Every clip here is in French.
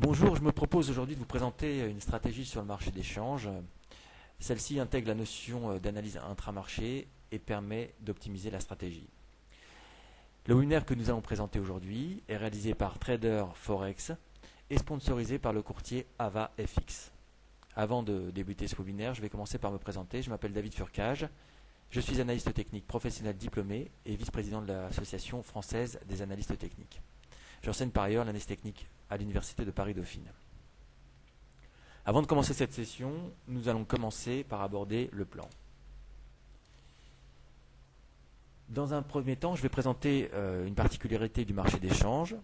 Bonjour, je me propose aujourd'hui de vous présenter une stratégie sur le marché des changes. Celle-ci intègre la notion d'analyse intramarché et permet d'optimiser la stratégie. Le webinaire que nous allons présenter aujourd'hui est réalisé par Trader Forex et sponsorisé par le courtier AvaFX. Avant de débuter ce webinaire, je vais commencer par me présenter. Je m'appelle David Furcage, je suis analyste technique professionnel diplômé et vice-président de l'Association française des analystes techniques. J'enseigne par ailleurs l'analyse technique à l'Université de Paris-Dauphine. Avant de commencer cette session, nous allons commencer par aborder le plan. Dans un premier temps, je vais présenter une particularité du marché des changes.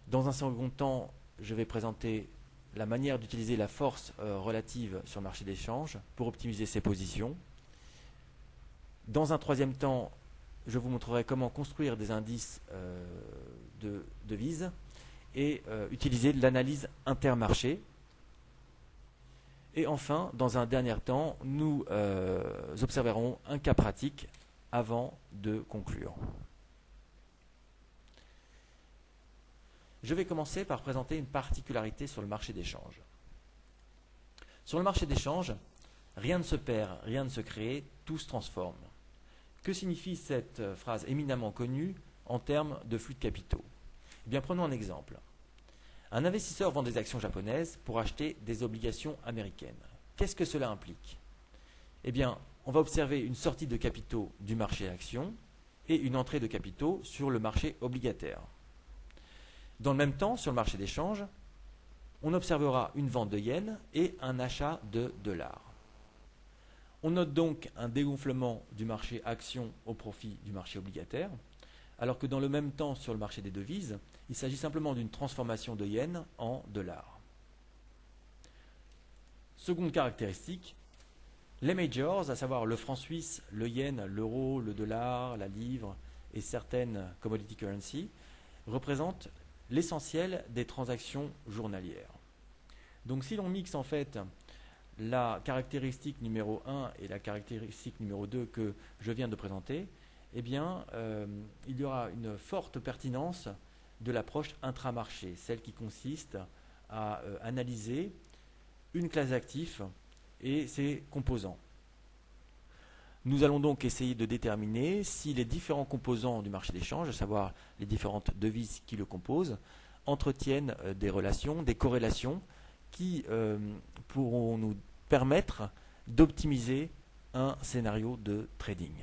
Dans un second temps, je vais présenter la manière d'utiliser la force relative sur le marché des changes pour optimiser ses positions. Dans un troisième temps, je vous montrerai comment construire des indices de devises et utiliser l'analyse intermarché. Et enfin, dans un dernier temps, nous observerons un cas pratique avant de conclure. Je vais commencer par présenter une particularité sur le marché des changes. Sur le marché des changes, rien ne se perd, rien ne se crée, tout se transforme. Que signifie cette phrase éminemment connue en termes de flux de capitaux? Eh bien, prenons un exemple. Un investisseur vend des actions japonaises pour acheter des obligations américaines. Qu'est-ce que cela implique? Eh bien, on va observer une sortie de capitaux du marché actions et une entrée de capitaux sur le marché obligataire. Dans le même temps, sur le marché des changes, on observera une vente de yens et un achat de dollars. On note donc un dégonflement du marché actions au profit du marché obligataire, alors que dans le même temps sur le marché des devises, il s'agit simplement d'une transformation de yens en dollars. Seconde caractéristique, les majors, à savoir le franc suisse, le yen, l'euro, le dollar, la livre et certaines commodity currency, représentent l'essentiel des transactions journalières. Donc si l'on mixe en fait la caractéristique numéro 1 et la caractéristique numéro 2 que je viens de présenter, eh bien, il y aura une forte pertinence de l'approche intramarché, celle qui consiste à analyser une classe d'actifs et ses composants. Nous allons donc essayer de déterminer si les différents composants du marché des changes, à savoir les différentes devises qui le composent, entretiennent des relations, des corrélations qui pourront nous permettre d'optimiser un scénario de trading.